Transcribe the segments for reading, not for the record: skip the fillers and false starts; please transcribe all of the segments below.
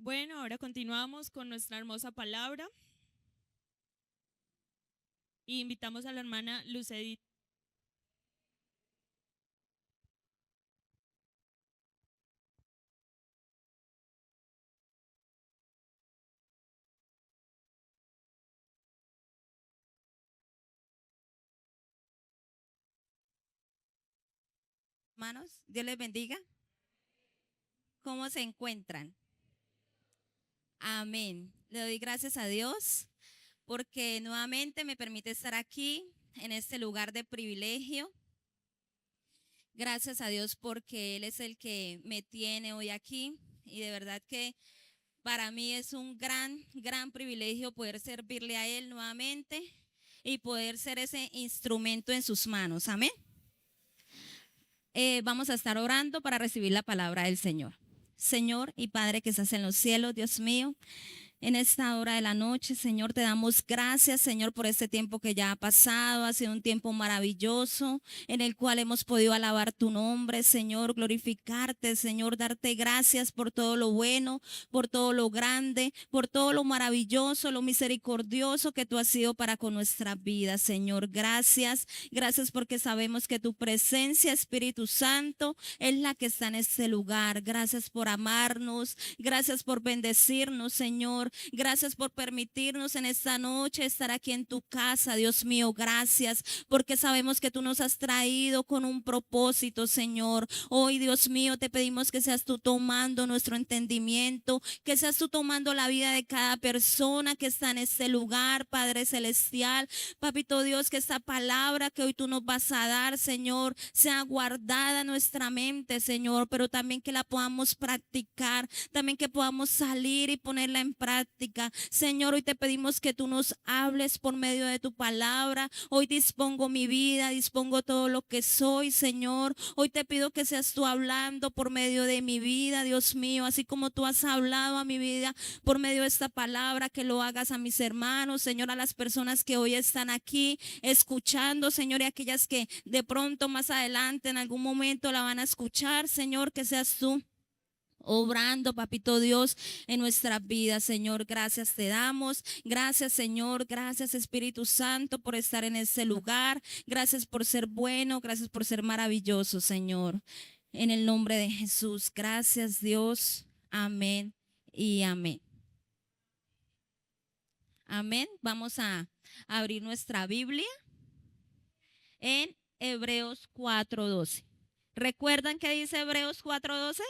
Bueno, ahora continuamos con nuestra hermosa palabra y invitamos a la hermana Lucedit. Hermanos, Dios les bendiga. ¿Cómo se encuentran? Amén. Le doy gracias a Dios porque nuevamente me permite estar aquí en este lugar de privilegio. Gracias a Dios porque Él es el que me tiene hoy aquí y de verdad que para mí es un gran privilegio poder servirle a Él nuevamente y poder ser ese instrumento en sus manos. Amén. Vamos a estar orando para recibir la palabra del Señor. Señor y Padre que estás en los cielos, Dios mío. En esta hora de la noche, Señor, te damos gracias, Señor, por este tiempo que ya ha pasado. Ha sido un tiempo maravilloso en el cual hemos podido alabar tu nombre, Señor, glorificarte, Señor, darte gracias por todo lo bueno, por todo lo grande, por todo lo maravilloso, lo misericordioso que tú has sido para con nuestra vida, Señor. Gracias, gracias porque sabemos que tu presencia, Espíritu Santo, es la que está en este lugar. Gracias por amarnos, gracias por bendecirnos, Señor. Gracias por permitirnos en esta noche estar aquí en tu casa, Dios mío. Gracias porque sabemos que tú nos has traído con un propósito, Señor. Hoy, Dios mío, te pedimos que seas tú tomando nuestro entendimiento, que seas tú tomando la vida de cada persona que está en este lugar, Padre Celestial. Papito Dios, que esta palabra que hoy tú nos vas a dar, Señor, sea guardada en nuestra mente, Señor, pero también que la podamos practicar, también que podamos salir y ponerla en práctica. Señor, hoy te pedimos que tú nos hables por medio de tu palabra. Hoy dispongo mi vida, dispongo todo lo que soy, Señor. Hoy te pido que seas tú hablando por medio de mi vida, Dios mío, así como tú has hablado a mi vida por medio de esta palabra, que lo hagas a mis hermanos, Señor, a las personas que hoy están aquí escuchando, Señor, y aquellas que de pronto más adelante en algún momento la van a escuchar, Señor, que seas tú obrando, papito Dios, en nuestras vidas, Señor. Gracias te damos. Gracias, Señor. Gracias, Espíritu Santo, por estar en este lugar. Gracias por ser bueno. Gracias por ser maravilloso, Señor. En el nombre de Jesús. Gracias, Dios. Amén y amén. Amén. Vamos a abrir nuestra Biblia en Hebreos 4:12. ¿Recuerdan qué dice Hebreos 4:12?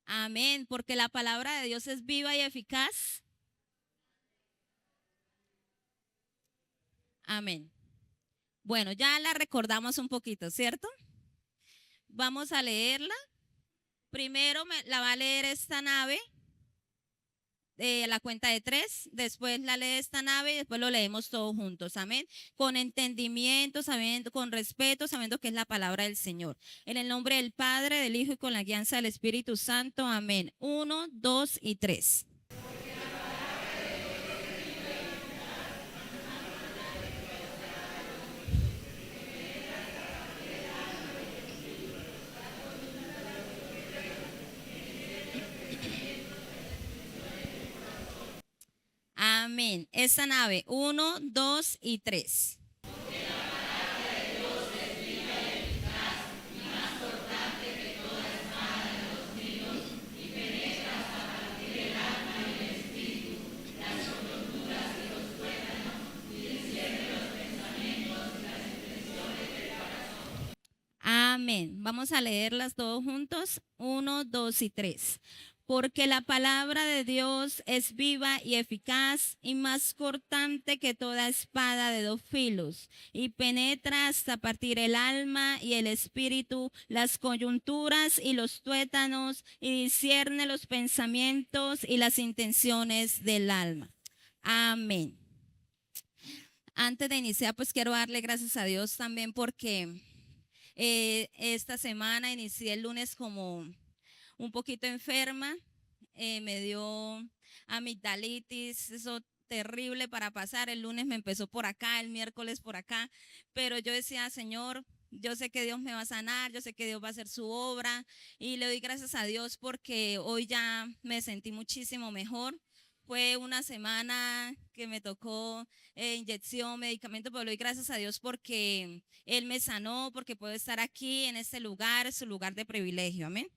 Amén, porque la palabra de Dios es viva y eficaz. Amén. Bueno, ya la recordamos un poquito, ¿cierto? Vamos a leerla. Primero la va a leer esta nave a la cuenta de 3, después la lee esta nave y después lo leemos todos juntos, amén, con entendimiento, sabiendo, con respeto, sabiendo que es la palabra del Señor. En el nombre del Padre, del Hijo y con la guianza del Espíritu Santo, amén. 1, 2 y 3. Amén. Esta nave, 1, 2 y 3. Amén. Vamos a leerlas todos juntos. 1, 2 y 3. Porque la palabra de Dios es viva y eficaz y más cortante que toda espada de dos filos y penetra hasta partir el alma y el espíritu, las coyunturas y los tuétanos y discierne los pensamientos y las intenciones del alma. Amén. Antes de iniciar, pues quiero darle gracias a Dios también porque esta semana inicié el lunes como un poquito enferma, me dio amigdalitis, eso terrible para pasar. El lunes me empezó por acá, el miércoles por acá, pero yo decía, Señor, Yo sé que Dios me va a sanar, yo sé que Dios va a hacer su obra y le doy gracias a Dios porque hoy ya me sentí muchísimo mejor. Fue una semana que me tocó inyección, medicamento, pero le doy gracias a Dios porque Él me sanó, porque puedo estar aquí en este lugar, es su lugar de privilegio. Amén.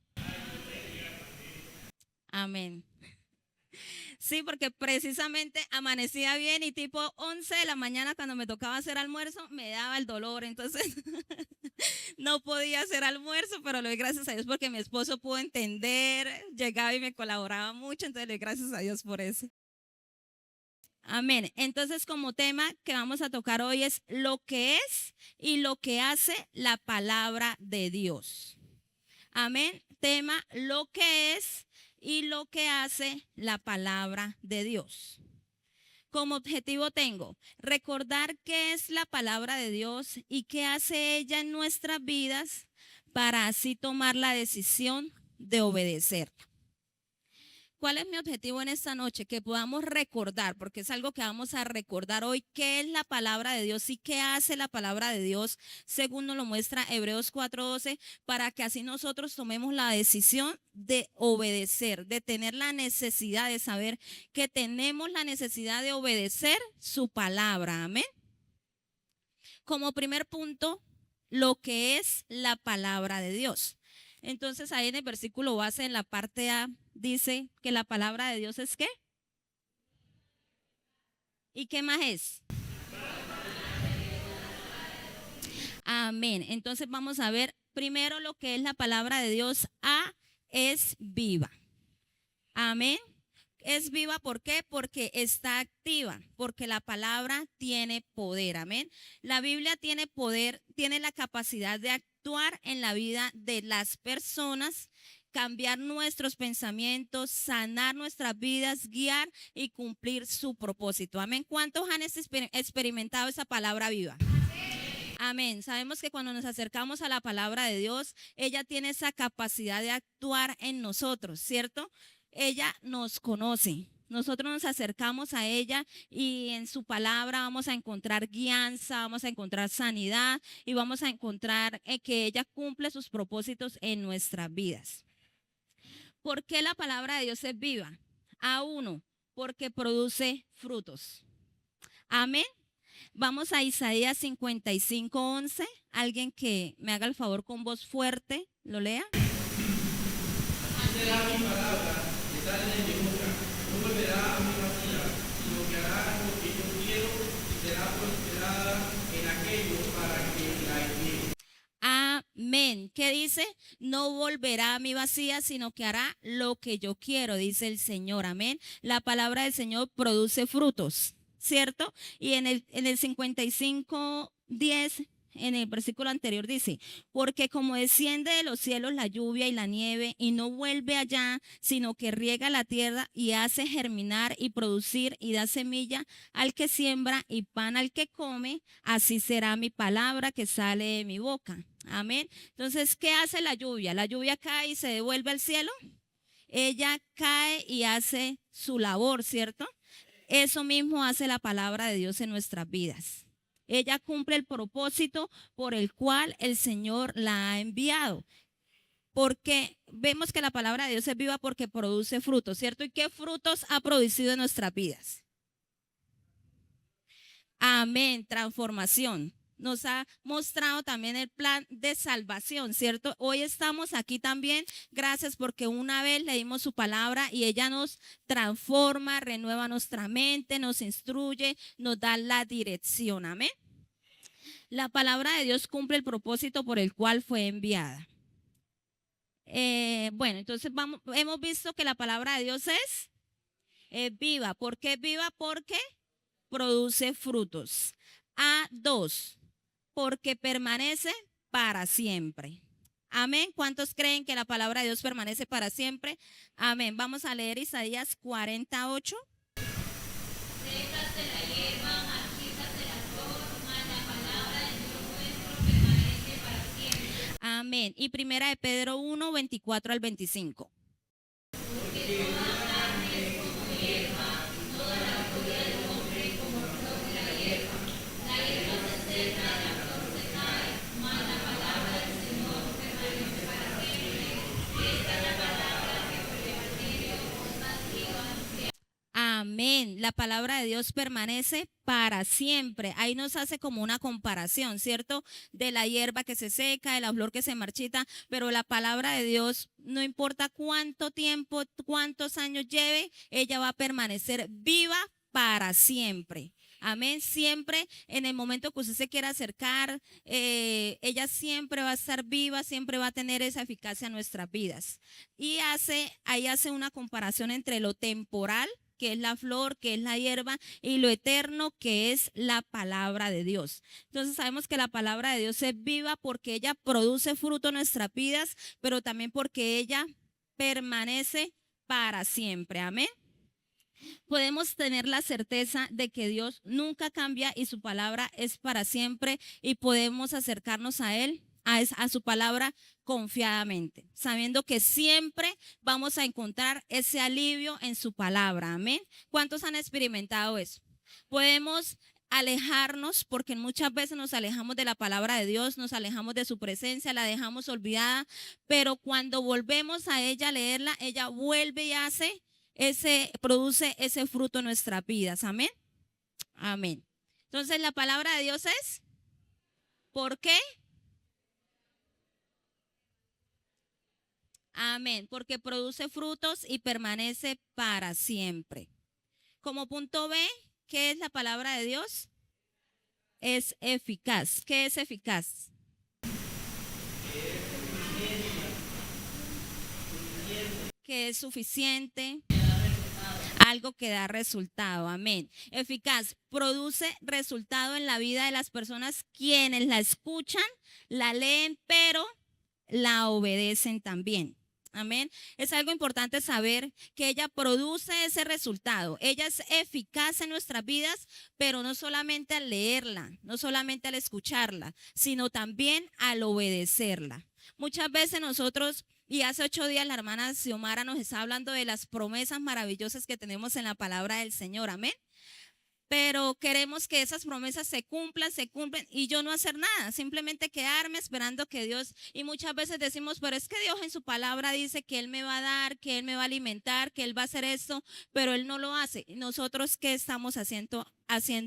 Amén. Sí, porque precisamente amanecía bien y tipo 11 de la mañana cuando me tocaba hacer almuerzo me daba el dolor, entonces no podía hacer almuerzo, pero le doy gracias a Dios porque mi esposo pudo entender, llegaba y me colaboraba mucho, entonces le doy gracias a Dios por eso. Amén. Entonces, como tema que vamos a tocar hoy es lo que es y lo que hace la palabra de Dios. Amén. Tema, lo que es y lo que hace la palabra de Dios. Como objetivo tengo recordar qué es la palabra de Dios y qué hace ella en nuestras vidas para así tomar la decisión de obedecerla. ¿Cuál es mi objetivo en esta noche? Que podamos recordar, porque es algo que vamos a recordar hoy, qué es la palabra de Dios y qué hace la palabra de Dios, según nos lo muestra Hebreos 4:12, para que así nosotros tomemos la decisión de obedecer, de tener la necesidad de saber que tenemos la necesidad de obedecer su palabra. Amén. Como primer punto, lo que es la palabra de Dios. Entonces ahí en el versículo base, en la parte A, dice que la palabra de Dios es ¿qué? ¿Y qué más es? Amén. Entonces vamos a ver primero lo que es la palabra de Dios. A, es viva. Amén. Es viva, ¿por qué? Porque está activa, porque la palabra tiene poder, amén. La Biblia tiene poder, tiene la capacidad de actuar en la vida de las personas, cambiar nuestros pensamientos, sanar nuestras vidas, guiar y cumplir su propósito, amén. ¿Cuántos han experimentado esa palabra viva? Amén. Sabemos que cuando nos acercamos a la palabra de Dios, ella tiene esa capacidad de actuar en nosotros, ¿cierto? Ella nos conoce. Nosotros nos acercamos a ella y en su palabra vamos a encontrar guianza, vamos a encontrar sanidad y vamos a encontrar que ella cumple sus propósitos en nuestras vidas. ¿Por qué la palabra de Dios es viva? A1, porque produce frutos. Amén. Vamos a Isaías 55:11. Alguien que me haga el favor con voz fuerte, ¿lo lea? Será mi palabra que sale de mi boca, no volverá a mi vacía, sino que hará lo que yo quiero y será prosperada en aquello para que la envíe. Amén. ¿Qué dice? No volverá a mi vacía, sino que hará lo que yo quiero, dice el Señor. Amén. La palabra del Señor produce frutos, ¿cierto? Y en el 55:10, en el versículo anterior dice, porque como desciende de los cielos la lluvia y la nieve y no vuelve allá, sino que riega la tierra y hace germinar y producir y da semilla al que siembra y pan al que come, así será mi palabra que sale de mi boca. Amén. Entonces, ¿qué hace la lluvia? La lluvia cae y se devuelve al cielo. Ella cae y hace su labor, ¿cierto? Eso mismo hace la palabra de Dios en nuestras vidas. Ella cumple el propósito por el cual el Señor la ha enviado. Porque vemos que la palabra de Dios es viva porque produce frutos, ¿cierto? ¿Y qué frutos ha producido en nuestras vidas? Amén, transformación. Nos ha mostrado también el plan de salvación, ¿cierto? Hoy estamos aquí también, gracias porque una vez leímos su palabra y ella nos transforma, renueva nuestra mente, nos instruye, nos da la dirección, amén. La palabra de Dios cumple el propósito por el cual fue enviada. Bueno, entonces hemos visto que la palabra de Dios es viva. ¿Por qué es viva? Porque produce frutos. A2, porque permanece para siempre. Amén. ¿Cuántos creen que la palabra de Dios permanece para siempre? Amén. Vamos a leer Isaías 48. Sécase la hierba, marchítate la flor, mas la palabra de Dios nuestro permanece para siempre. Amén. Y primera de Pedro 1, 24 al 25. Porque toda carne es como hierba, y toda la gloria del hombre como flor de la hierba. La hierba se seca y la flor se cae, mas la palabra Amén. La palabra de Dios permanece para siempre. Ahí nos hace como una comparación, ¿cierto? De la hierba que se seca, de la flor que se marchita, pero la palabra de Dios, no importa cuánto tiempo, cuántos años lleve, ella va a permanecer viva para siempre. Amén. Siempre en el momento que usted se quiera acercar, ella siempre va a estar viva, siempre va a tener esa eficacia en nuestras vidas. Y ahí hace una comparación entre lo temporal, que es la flor, que es la hierba, y lo eterno, que es la palabra de Dios. Entonces sabemos que la palabra de Dios es viva porque ella produce fruto en nuestras vidas, pero también porque ella permanece para siempre. Amén. Podemos tener la certeza de que Dios nunca cambia y su palabra es para siempre, y podemos acercarnos a Él, a su palabra confiadamente, sabiendo que siempre vamos a encontrar ese alivio en su palabra. Amén. ¿Cuántos han experimentado eso? Podemos alejarnos porque muchas veces nos alejamos de la palabra de Dios, nos alejamos de su presencia, la dejamos olvidada, pero cuando volvemos a ella a leerla, ella vuelve y produce ese fruto en nuestras vidas. Amén. Amén. Entonces la palabra de Dios es, ¿por qué? Amén, porque produce frutos y permanece para siempre. Como punto B, ¿qué es la palabra de Dios? Es eficaz. ¿Qué es eficaz? Que es suficiente, algo que da resultado. Amén. Eficaz, produce resultado en la vida de las personas quienes la escuchan, la leen, pero la obedecen también. Amén. Es algo importante saber que ella produce ese resultado. Ella es eficaz en nuestras vidas, pero no solamente al leerla, no solamente al escucharla, sino también al obedecerla. Muchas veces nosotros, y hace 8 días la hermana Xiomara nos está hablando de las promesas maravillosas que tenemos en la palabra del Señor. Amén. Pero queremos que esas promesas se cumplan y yo no hacer nada, simplemente quedarme esperando que Dios, y muchas veces decimos, pero es que Dios en su palabra dice que Él me va a dar, que Él me va a alimentar, que Él va a hacer esto, pero Él no lo hace. ¿Nosotros qué estamos haciendo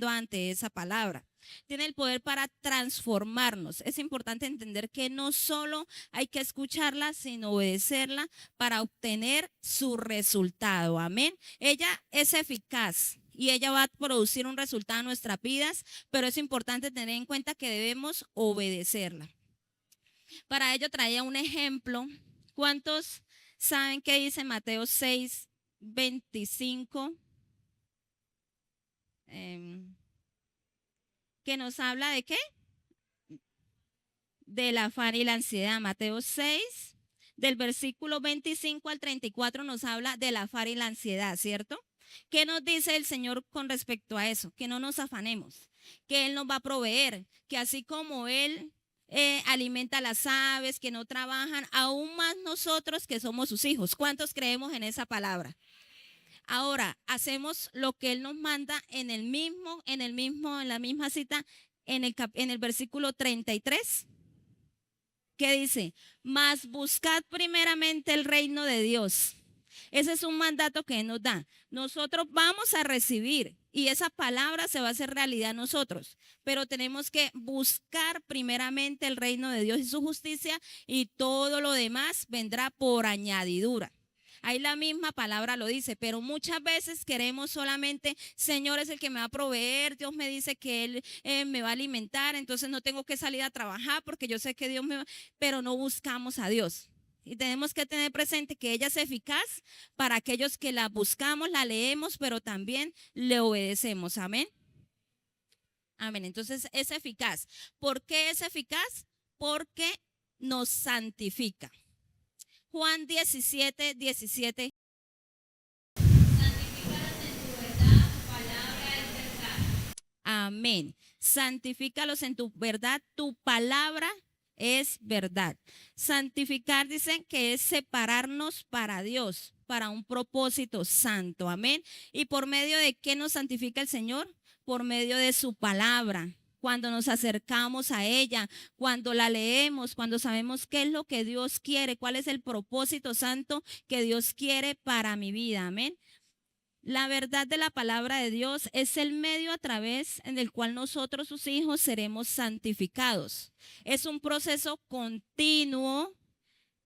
ante esa palabra? Tiene el poder para transformarnos. Es importante entender que no solo hay que escucharla, sino obedecerla para obtener su resultado. Amén. Ella es eficaz y ella va a producir un resultado en nuestras vidas, pero es importante tener en cuenta que debemos obedecerla. Para ello traía un ejemplo. ¿Cuántos saben qué dice Mateo 6:25? Que nos habla de ¿qué? Del afán y la ansiedad. Mateo 6, del versículo 25 al 34 nos habla del afán y la ansiedad, ¿cierto? ¿Qué nos dice el Señor con respecto a eso? Que no nos afanemos, que Él nos va a proveer, que así como Él alimenta a las aves que no trabajan, aún más nosotros que somos sus hijos. ¿Cuántos creemos en esa palabra? Ahora, hacemos lo que Él nos manda en la misma cita, en el versículo 33. ¿Qué dice? Mas buscad primeramente el reino de Dios. Ese es un mandato que Él nos da. Nosotros vamos a recibir y esa palabra se va a hacer realidad en nosotros, pero tenemos que buscar primeramente el reino de Dios y su justicia, y todo lo demás vendrá por añadidura. Ahí la misma palabra lo dice, pero muchas veces queremos solamente, Señor es el que me va a proveer, Dios me dice que Él me va a alimentar, entonces no tengo que salir a trabajar porque yo sé que Dios me va, pero no buscamos a Dios. Y tenemos que tener presente que ella es eficaz para aquellos que la buscamos, la leemos, pero también le obedecemos. Amén. Amén. Entonces es eficaz. ¿Por qué es eficaz? Porque nos santifica. Juan 17:17. Santifícalos en tu verdad, tu palabra es verdad. Amén. Santifícalos en tu verdad, tu palabra es verdad. Santificar, dicen que es separarnos para Dios, para un propósito santo. Amén. ¿Y por medio de qué nos santifica el Señor? Por medio de su palabra. Cuando nos acercamos a ella, cuando la leemos, cuando sabemos qué es lo que Dios quiere, cuál es el propósito santo que Dios quiere para mi vida. Amén. La verdad de la palabra de Dios es el medio a través en el cual nosotros, sus hijos, seremos santificados. Es un proceso continuo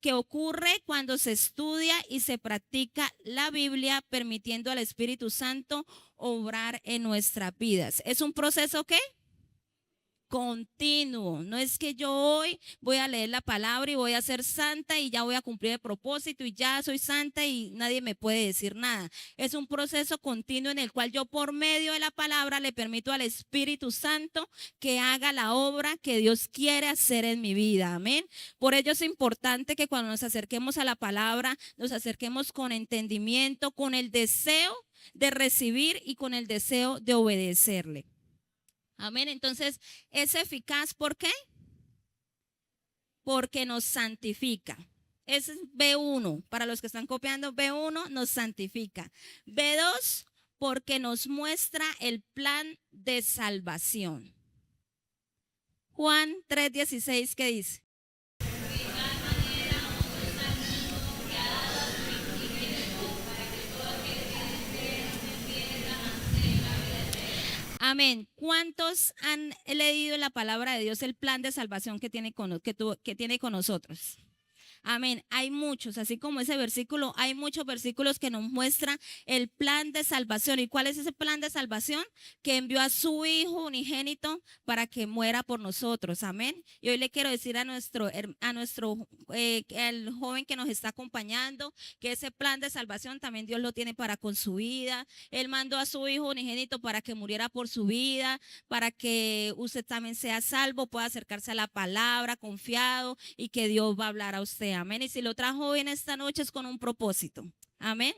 que ocurre cuando se estudia y se practica la Biblia, permitiendo al Espíritu Santo obrar en nuestras vidas. ¿Es un proceso qué? Continuo. No es que yo hoy voy a leer la palabra y voy a ser santa y ya voy a cumplir el propósito y ya soy santa y nadie me puede decir nada. Es un proceso continuo en el cual yo por medio de la palabra le permito al Espíritu Santo que haga la obra que Dios quiere hacer en mi vida. Amén. Por ello es importante que cuando nos acerquemos a la palabra, nos acerquemos con entendimiento, con el deseo de recibir y con el deseo de obedecerle. Amén. Entonces, es eficaz, ¿por qué? Porque nos santifica. Ese es B1. Para los que están copiando, B1 nos santifica. B2, porque nos muestra el plan de salvación. Juan 3:16, ¿qué dice? Amén. ¿Cuántos han leído en la palabra de Dios el plan de salvación que tiene con nosotros? Amén. Hay muchos, así como ese versículo, hay muchos versículos que nos muestran el plan de salvación. ¿Y cuál es ese plan de salvación? Que envió a su Hijo unigénito para que muera por nosotros. Amén. Y hoy le quiero decir al joven que nos está acompañando, que ese plan de salvación también Dios lo tiene para con su vida. Él mandó a su Hijo unigénito para que muriera por su vida, para que usted también sea salvo, pueda acercarse a la palabra confiado y que Dios va a hablar a usted. Amén. Y si lo trajo hoy en esta noche es con un propósito. Amén.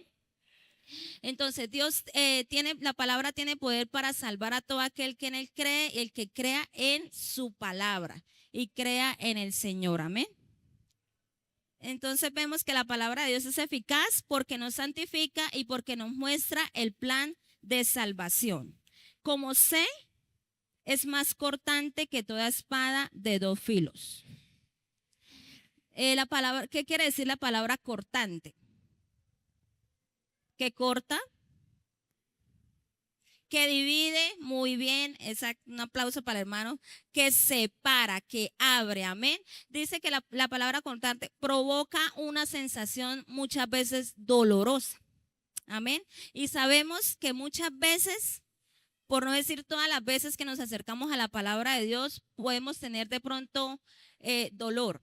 Entonces Dios la palabra tiene poder para salvar a todo aquel que en él cree, el que crea en su palabra y crea en el Señor. Amén. Entonces vemos que la palabra de Dios es eficaz porque nos santifica y porque nos muestra el plan de salvación. Como sé, es más cortante que toda espada de dos filos. ¿Qué quiere decir la palabra cortante? Que corta, que divide, muy bien, un aplauso para el hermano, que separa, que abre, amén. Dice que la palabra cortante provoca una sensación muchas veces dolorosa, amén. Y sabemos que muchas veces, por no decir todas las veces que nos acercamos a la palabra de Dios, podemos tener de pronto dolor.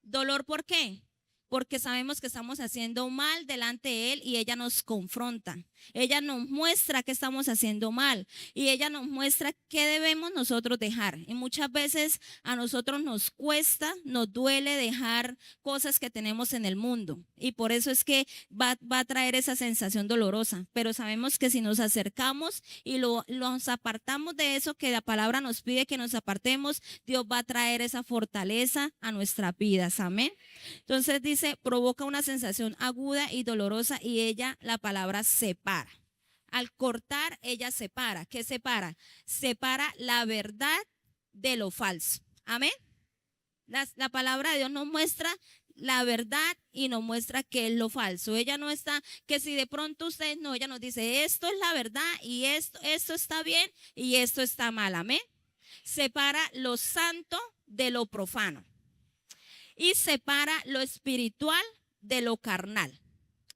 ¿Dolor por qué? Porque sabemos que estamos haciendo mal delante de Él y ella nos confronta. Ella nos muestra que estamos haciendo mal y ella nos muestra qué debemos nosotros dejar. Y muchas veces a nosotros nos cuesta, nos duele dejar cosas que tenemos en el mundo. Y por eso es que va a traer esa sensación dolorosa. Pero sabemos que si nos acercamos y nos apartamos de eso que la palabra nos pide que nos apartemos, Dios va a traer esa fortaleza a nuestras vidas. Amén. Entonces dice, provoca una sensación aguda y dolorosa y ella, la palabra, separa. Al cortar, ella separa. ¿Qué separa? Separa la verdad de lo falso. Amén. La palabra de Dios nos muestra la verdad y nos muestra qué es lo falso. Ella no está, que si de pronto usted no, ella nos dice, esto es la verdad y esto está bien y esto está mal. Amén. Separa lo santo de lo profano. Y separa lo espiritual de lo carnal.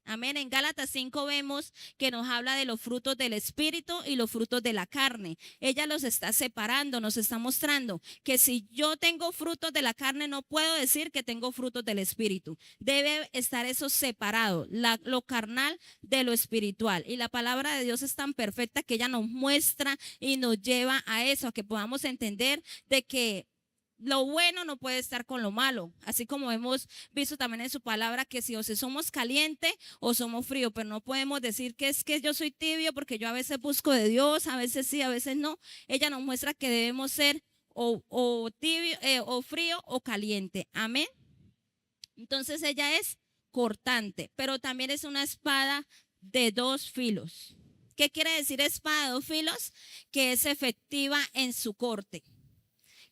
Amén. En Gálatas 5 vemos que nos habla de los frutos del espíritu y los frutos de la carne. Ella los está separando, nos está mostrando que si yo tengo frutos de la carne, no puedo decir que tengo frutos del espíritu. Debe estar eso separado, lo carnal de lo espiritual. Y la palabra de Dios es tan perfecta que ella nos muestra y nos lleva a eso, a que podamos entender de que lo bueno no puede estar con lo malo, así como hemos visto también en su palabra que si o somos caliente o somos frío, pero no podemos decir que es que yo soy tibio porque yo a veces busco de Dios, a veces sí, a veces no. Ella nos muestra que debemos ser o tibio o frío o caliente. Amén. Entonces ella es cortante, pero también es una espada de dos filos. ¿Qué quiere decir espada de dos filos? Que es efectiva en su corte,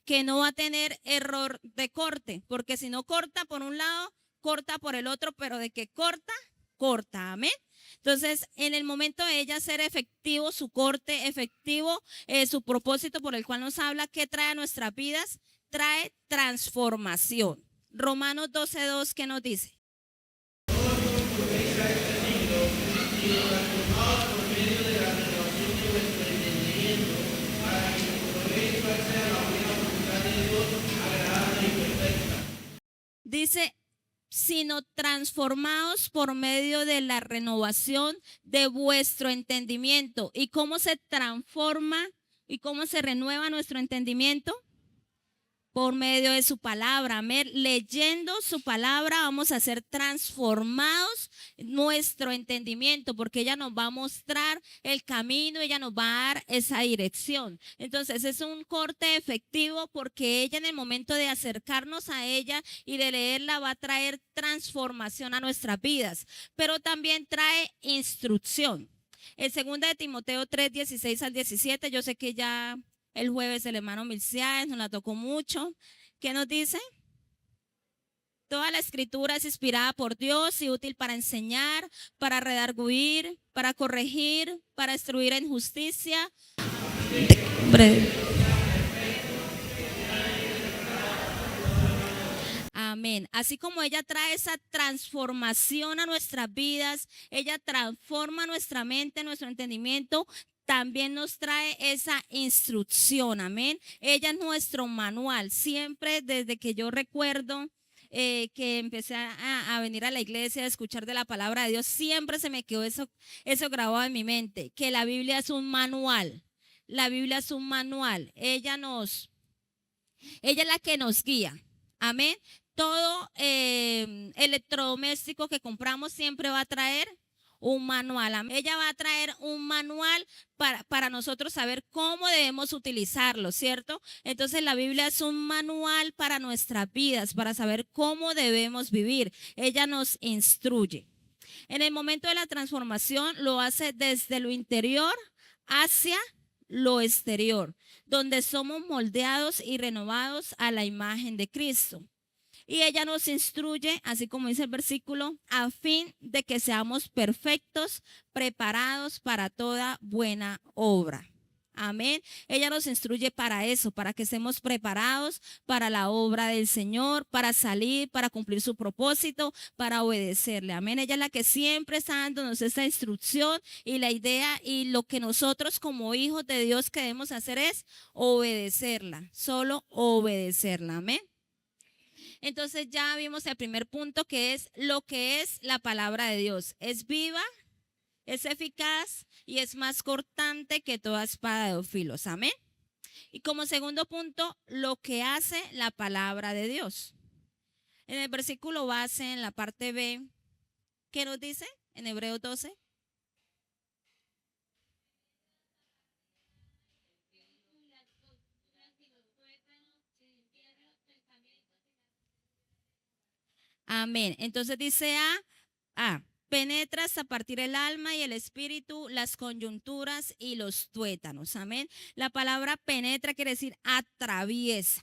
que no va a tener error de corte, porque si no corta por un lado, corta por el otro, pero de que corta, corta, amén. Entonces, en el momento de ella hacer efectivo su corte, efectivo su propósito por el cual nos habla, ¿qué trae a nuestras vidas? Trae transformación. Romanos 12:2, ¿qué nos dice? Dice, sino transformados por medio de la renovación de vuestro entendimiento. ¿Y cómo se transforma y cómo se renueva nuestro entendimiento? Por medio de su palabra. Amén. Leyendo su palabra vamos a ser transformados nuestro entendimiento, porque ella nos va a mostrar el camino, ella nos va a dar esa dirección. Entonces es un corte efectivo, porque ella, en el momento de acercarnos a ella y de leerla, va a traer transformación a nuestras vidas, pero también trae instrucción. En 2 de Timoteo 3:16-17, yo sé que ya el jueves el hermano Milciades nos la tocó mucho. ¿Qué nos dice? Toda la escritura es inspirada por Dios y útil para enseñar, para redarguir, para corregir, para instruir en justicia. Amén. Así como ella trae esa transformación a nuestras vidas, ella transforma nuestra mente, nuestro entendimiento, también nos trae esa instrucción. Amén. Ella es nuestro manual. Siempre desde que yo recuerdo que empecé a venir a la iglesia, a escuchar de la palabra de Dios, siempre se me quedó eso grabado en mi mente, que la Biblia es un manual. La Biblia es un manual. Ella es la que nos guía. Amén. Todo electrodoméstico que compramos siempre va a traer un manual. Ella va a traer un manual para nosotros saber cómo debemos utilizarlo, ¿cierto? Entonces la Biblia es un manual para nuestras vidas, para saber cómo debemos vivir. Ella nos instruye. En el momento de la transformación lo hace desde lo interior hacia lo exterior, donde somos moldeados y renovados a la imagen de Cristo. Y ella nos instruye, así como dice el versículo, a fin de que seamos perfectos, preparados para toda buena obra. Amén. Ella nos instruye para eso, para que estemos preparados para la obra del Señor, para salir, para cumplir su propósito, para obedecerle. Amén. Ella es la que siempre está dándonos esa instrucción, y la idea y lo que nosotros como hijos de Dios que debemos hacer es obedecerla, solo obedecerla. Amén. Entonces ya vimos el primer punto, que es lo que es la palabra de Dios. Es viva, es eficaz y es más cortante que toda espada de dos filos. Amén. Y como segundo punto, lo que hace la palabra de Dios. En el versículo base, en la parte B, ¿qué nos dice? En Hebreos 12. Amén. Entonces dice penetra hasta partir el alma y el espíritu, las coyunturas y los tuétanos. Amén. La palabra penetra quiere decir atraviesa.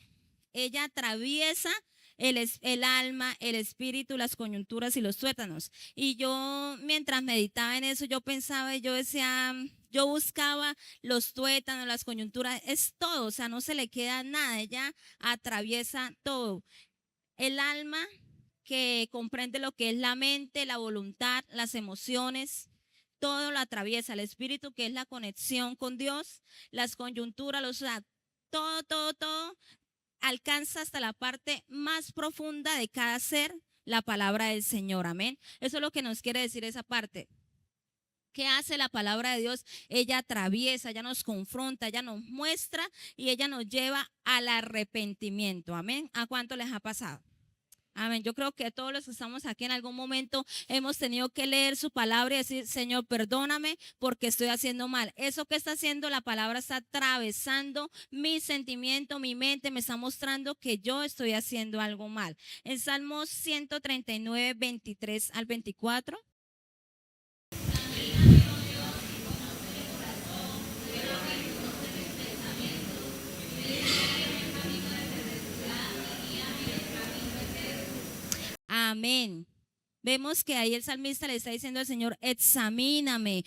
Ella atraviesa el alma, el espíritu, las coyunturas y los tuétanos. Y yo, mientras meditaba en eso, yo pensaba y yo decía, yo buscaba los tuétanos, las coyunturas, es todo, o sea, no se le queda nada. Ella atraviesa todo. El alma, que comprende lo que es la mente, la voluntad, las emociones, todo lo atraviesa. El espíritu, que es la conexión con Dios, las coyunturas, todo alcanza hasta la parte más profunda de cada ser, la palabra del Señor. Amén. Eso es lo que nos quiere decir esa parte. ¿Qué hace la palabra de Dios? Ella atraviesa, ella nos confronta, ella nos muestra y ella nos lleva al arrepentimiento. Amén. ¿A cuánto les ha pasado? Amén. Yo creo que todos los que estamos aquí en algún momento hemos tenido que leer su palabra y decir, Señor, perdóname porque estoy haciendo mal. Eso que está haciendo la palabra está atravesando mi sentimiento, mi mente, me está mostrando que yo estoy haciendo algo mal. En Salmos 139, 23 al 24. Amén. Vemos que ahí el salmista le está diciendo al Señor, examíname,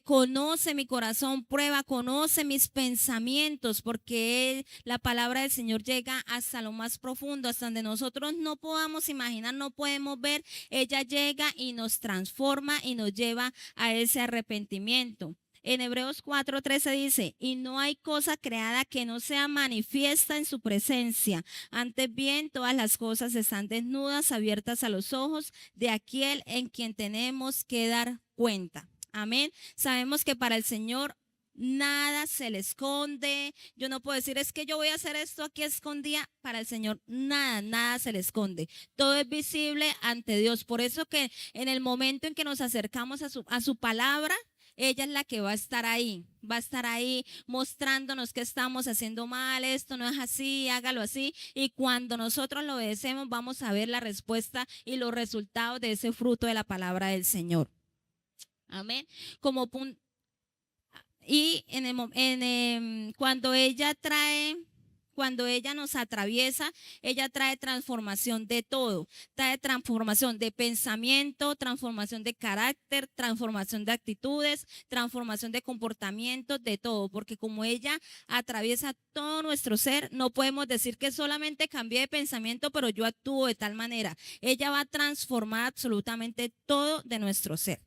conoce mi corazón, prueba, conoce mis pensamientos, porque la palabra del Señor llega hasta lo más profundo, hasta donde nosotros no podamos imaginar, no podemos ver. Ella llega y nos transforma y nos lleva a ese arrepentimiento. En Hebreos 4:13 dice, y no hay cosa creada que no sea manifiesta en su presencia. Antes bien, todas las cosas están desnudas, abiertas a los ojos de aquel en quien tenemos que dar cuenta. Amén. Sabemos que para el Señor nada se le esconde. Yo no puedo decir, es que yo voy a hacer esto aquí escondida. Para el Señor nada se le esconde. Todo es visible ante Dios. Por eso que en el momento en que nos acercamos a su palabra, ella es la que va a estar ahí mostrándonos que estamos haciendo mal, esto no es así, hágalo así. Y cuando nosotros lo obedecemos, vamos a ver la respuesta y los resultados de ese fruto de la palabra del Señor. Amén. Y cuando ella nos atraviesa, ella trae transformación de todo, trae transformación de pensamiento, transformación de carácter, transformación de actitudes, transformación de comportamiento, de todo, porque como ella atraviesa todo nuestro ser, no podemos decir que solamente cambié de pensamiento, pero yo actúo de tal manera. Ella va a transformar absolutamente todo de nuestro ser.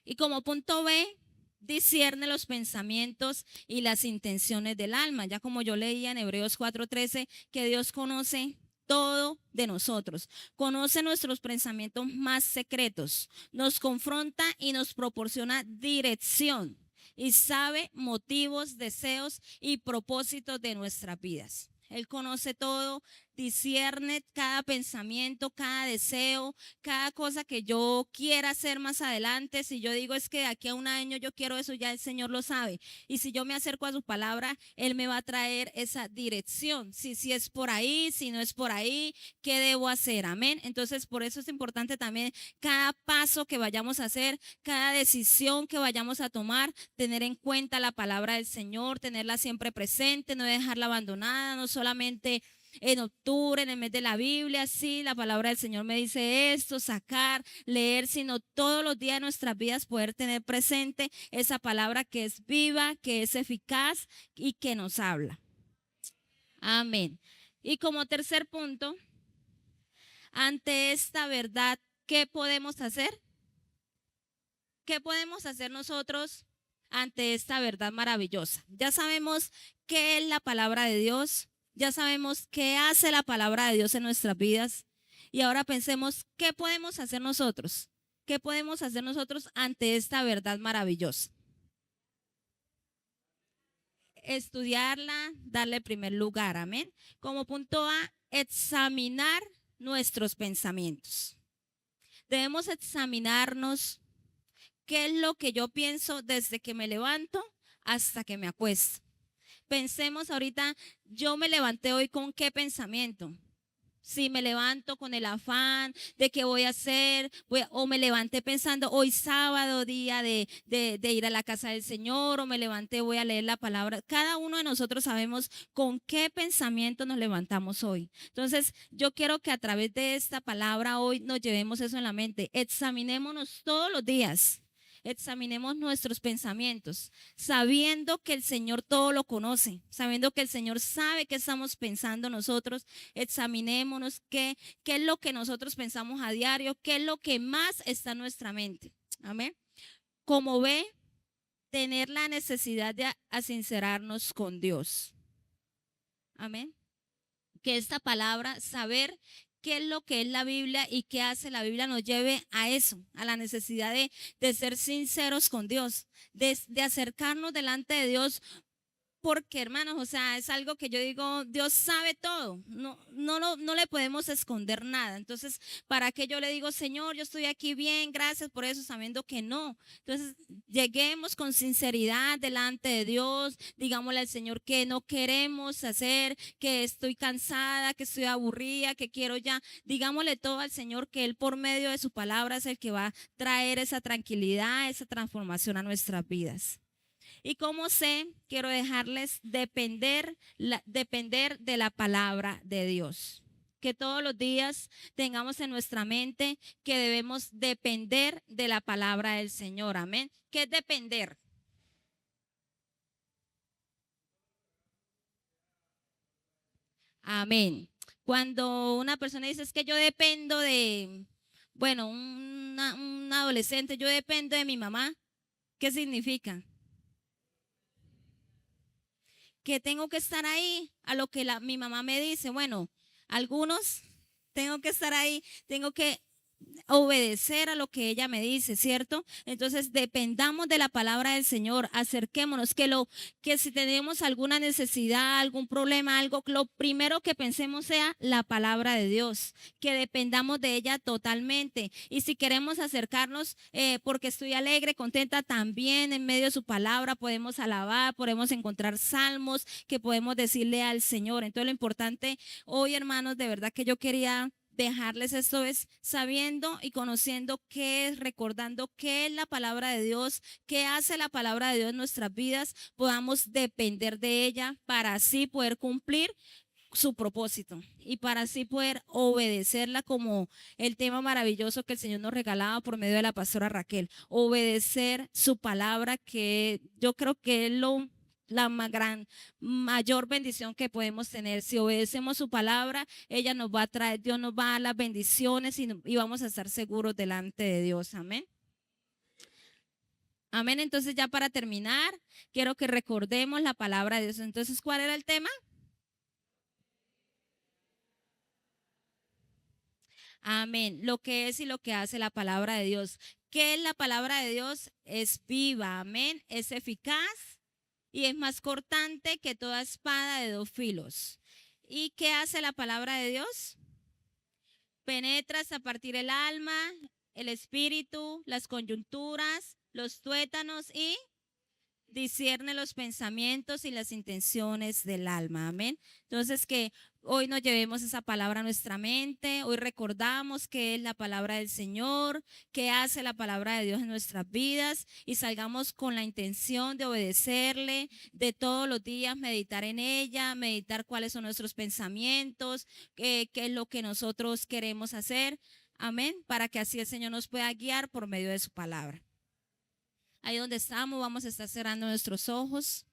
Y como punto B, discierne los pensamientos y las intenciones del alma. Ya como yo leía en Hebreos 4:13, que Dios conoce todo de nosotros, conoce nuestros pensamientos más secretos, nos confronta y nos proporciona dirección y sabe motivos, deseos y propósitos de nuestras vidas. Él conoce todo, discierne cada pensamiento, cada deseo, cada cosa que yo quiera hacer más adelante. Si yo digo es que de aquí a un año yo quiero eso, ya el Señor lo sabe. Y si yo me acerco a su palabra, Él me va a traer esa dirección. Si es por ahí, si no es por ahí, ¿qué debo hacer? Amén. Entonces, por eso es importante también cada paso que vayamos a hacer, cada decisión que vayamos a tomar, tener en cuenta la palabra del Señor, tenerla siempre presente, no dejarla abandonada, no solamente en octubre, en el mes de la Biblia, sí, la palabra del Señor me dice esto, sacar, leer, sino todos los días de nuestras vidas poder tener presente esa palabra que es viva, que es eficaz y que nos habla. Amén. Y como tercer punto, ante esta verdad, ¿qué podemos hacer? ¿Qué podemos hacer nosotros ante esta verdad maravillosa? Ya sabemos qué es la palabra de Dios. Ya sabemos qué hace la palabra de Dios en nuestras vidas. Y ahora pensemos, ¿qué podemos hacer nosotros? ¿Qué podemos hacer nosotros ante esta verdad maravillosa? Estudiarla, darle primer lugar, amén. Como punto A, examinar nuestros pensamientos. Debemos examinarnos qué es lo que yo pienso desde que me levanto hasta que me acuesto. Pensemos ahorita, yo me levanté hoy con qué pensamiento. Si me levanto con el afán de qué voy a hacer, o me levanté pensando hoy sábado, día de ir a la casa del Señor, o me levanté, voy a leer la palabra. Cada uno de nosotros sabemos con qué pensamiento nos levantamos hoy. Entonces, yo quiero que a través de esta palabra hoy nos llevemos eso en la mente. Examinémonos todos los días. Examinemos nuestros pensamientos, sabiendo que el Señor todo lo conoce, sabiendo que el Señor sabe qué estamos pensando nosotros. Examinémonos qué es lo que nosotros pensamos a diario, qué es lo que más está en nuestra mente. Amén. Como ve, tener la necesidad de sincerarnos con Dios. Amén. Que esta palabra, saber qué es lo que es la Biblia y qué hace la Biblia, nos lleve a eso, a la necesidad de ser sinceros con Dios, de acercarnos delante de Dios, porque hermanos, o sea, es algo que yo digo, Dios sabe todo, no le podemos esconder nada. Entonces, ¿para qué yo le digo, Señor, yo estoy aquí bien, gracias por eso, sabiendo que no? Entonces, lleguemos con sinceridad delante de Dios, digámosle al Señor que no queremos hacer, que estoy cansada, que estoy aburrida, que quiero ya, digámosle todo al Señor, que Él por medio de su palabra es el que va a traer esa tranquilidad, esa transformación a nuestras vidas. Y como sé, quiero dejarles depender de la palabra de Dios. que todos los días tengamos en nuestra mente que debemos depender de la palabra del Señor. Amén. ¿Qué es depender? Amén. Cuando una persona dice es que yo dependo de, bueno, un adolescente, yo dependo de mi mamá, ¿qué significa? Que tengo que estar ahí a lo que mi mamá me dice. Bueno, algunos tengo que estar ahí, tengo que obedecer a lo que ella me dice, ¿cierto? Entonces dependamos de la palabra del Señor, acerquémonos, que si tenemos alguna necesidad, algún problema, algo, lo primero que pensemos sea la palabra de Dios, que dependamos de ella totalmente. Y si queremos acercarnos porque estoy alegre, contenta, también en medio de su palabra podemos alabar, podemos encontrar salmos que podemos decirle al Señor. Entonces lo importante hoy, hermanos, de verdad que yo quería dejarles esto es sabiendo y conociendo qué es, recordando qué es la palabra de Dios, qué hace la palabra de Dios en nuestras vidas, podamos depender de ella para así poder cumplir su propósito y para así poder obedecerla como el tema maravilloso que el Señor nos regalaba por medio de la pastora Raquel, obedecer su palabra, que yo creo que es la mayor bendición que podemos tener. Si obedecemos su palabra, ella nos va a traer, Dios nos va a dar las bendiciones y vamos a estar seguros delante de Dios. Amén. Amén. Entonces ya para terminar, quiero que recordemos la palabra de Dios. Entonces, ¿cuál era el tema? Amén. Lo que es y lo que hace la palabra de Dios. ¿Qué es la palabra de Dios? Es viva. Amén. Es eficaz y es más cortante que toda espada de dos filos. ¿Y qué hace la palabra de Dios? Penetra hasta partir el alma, el espíritu, las coyunturas, los tuétanos y discierne los pensamientos y las intenciones del alma. Amén. Entonces que hoy nos llevemos esa palabra a nuestra mente, hoy recordamos que es la palabra del Señor, que hace la palabra de Dios en nuestras vidas y salgamos con la intención de obedecerle, de todos los días meditar en ella, meditar cuáles son nuestros pensamientos, qué es lo que nosotros queremos hacer. Amén. Para que así el Señor nos pueda guiar por medio de su palabra. Ahí donde estamos, vamos a estar cerrando nuestros ojos.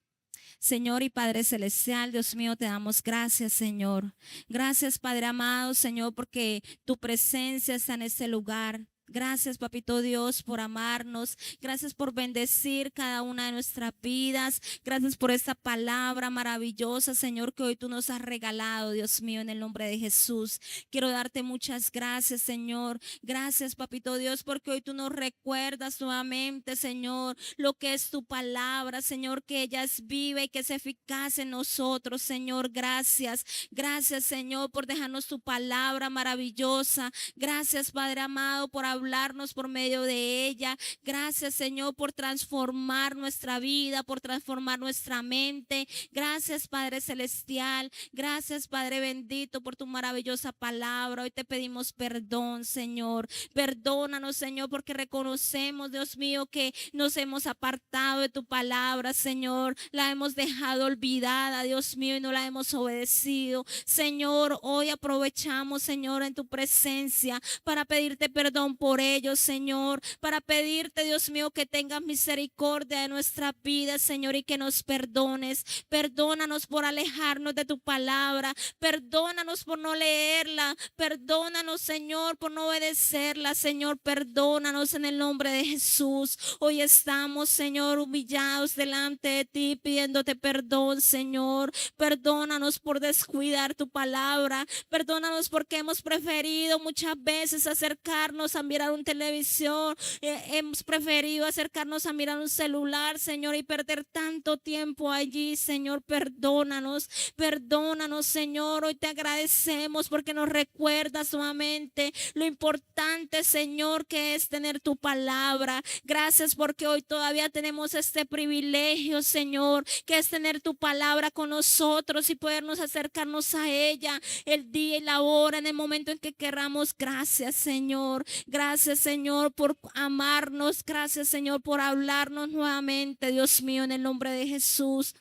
Señor y Padre Celestial, Dios mío, te damos gracias, Señor. Gracias, Padre amado, Señor, porque tu presencia está en este lugar. Gracias, Papito Dios, por amarnos. Gracias por bendecir cada una de nuestras vidas. Gracias por esta palabra maravillosa, Señor, que hoy tú nos has regalado, Dios mío, en el nombre de Jesús. Quiero darte muchas gracias, Señor. Gracias, Papito Dios, porque hoy tú nos recuerdas nuevamente, Señor, lo que es tu palabra, Señor, que ella es viva y que es eficaz en nosotros, Señor. Gracias. Gracias, Señor, por dejarnos tu palabra maravillosa. Gracias, Padre amado, por hablarnos por medio de ella. Gracias, Señor, por transformar nuestra vida, por transformar nuestra mente. Gracias, Padre Celestial. Gracias, Padre bendito, por tu maravillosa palabra. Hoy te pedimos perdón, Señor. Perdónanos, Señor, porque reconocemos, Dios mío, que nos hemos apartado de tu palabra, Señor. La hemos dejado olvidada, Dios mío, y no la hemos obedecido. Señor, hoy aprovechamos, Señor, en tu presencia para pedirte perdón por ellos, Señor, para pedirte, Dios mío, que tengas misericordia de nuestra vida, Señor, y que nos perdones. Perdónanos por alejarnos de tu palabra, perdónanos por no leerla, perdónanos, Señor, por no obedecerla, Señor, perdónanos en el nombre de Jesús. Hoy estamos, Señor, humillados delante de ti, pidiéndote perdón, Señor. Perdónanos por descuidar tu palabra, perdónanos porque hemos preferido muchas veces acercarnos a mirar un televisión, hemos preferido acercarnos a mirar un celular, Señor, y perder tanto tiempo allí, Señor. Perdónanos, perdónanos, Señor. Hoy te agradecemos porque nos recuerdas nuevamente lo importante, Señor, que es tener tu palabra. Gracias porque hoy todavía tenemos este privilegio, Señor, que es tener tu palabra con nosotros y podernos acercarnos a ella el día y la hora, en el momento en que queramos. Gracias, Señor. Gracias, Señor, por amarnos. Gracias, Señor, por hablarnos nuevamente, Dios mío, en el nombre de Jesús.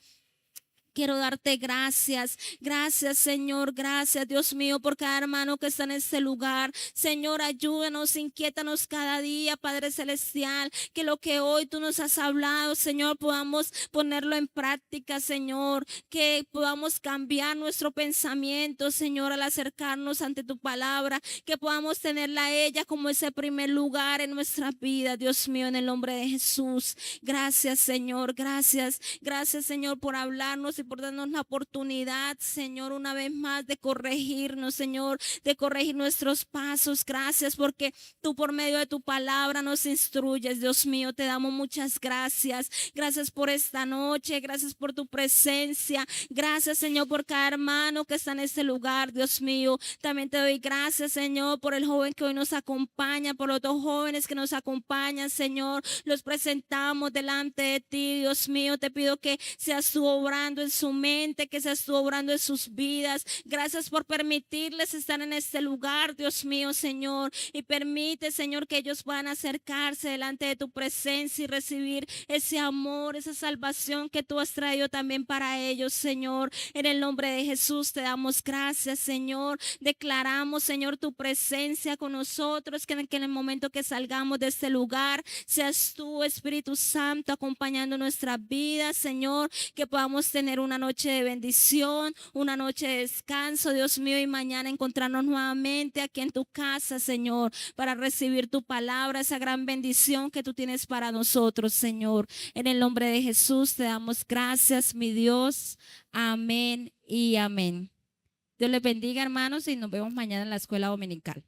Quiero darte gracias, gracias Señor, gracias Dios mío por cada hermano que está en este lugar. Señor, ayúdanos, inquiétanos cada día, Padre Celestial, que lo que hoy tú nos has hablado, Señor, podamos ponerlo en práctica, Señor, que podamos cambiar nuestro pensamiento, Señor, al acercarnos ante tu palabra, que podamos tenerla a ella como ese primer lugar en nuestra vida, Dios mío, en el nombre de Jesús. Gracias, Señor, gracias, gracias, Señor, por hablarnos y por darnos la oportunidad, Señor, una vez más de corregirnos, Señor, de corregir nuestros pasos. Gracias porque tú por medio de tu palabra nos instruyes, Dios mío. Te damos muchas gracias. Gracias por esta noche, gracias por tu presencia. Gracias, Señor, por cada hermano que está en este lugar, Dios mío. También te doy gracias, Señor, por el joven que hoy nos acompaña, por los dos jóvenes que nos acompañan, Señor. Los presentamos delante de ti, Dios mío. Te pido que seas tú obrando en su mente, que seas tú obrando en sus vidas. Gracias por permitirles estar en este lugar, Dios mío, Señor. Y permite, Señor, que ellos puedan acercarse delante de tu presencia y recibir ese amor, esa salvación que tú has traído también para ellos, Señor. En el nombre de Jesús te damos gracias, Señor. Declaramos, Señor, tu presencia con nosotros, que en el momento que salgamos de este lugar, seas tú, Espíritu Santo, acompañando nuestras vidas, Señor, que podamos tener una noche de bendición, una noche de descanso, Dios mío, y mañana encontrarnos nuevamente aquí en tu casa, Señor, para recibir tu palabra, esa gran bendición que tú tienes para nosotros, Señor. En el nombre de Jesús te damos gracias, mi Dios. Amén y amén. Dios les bendiga, hermanos, y nos vemos mañana en la escuela dominical.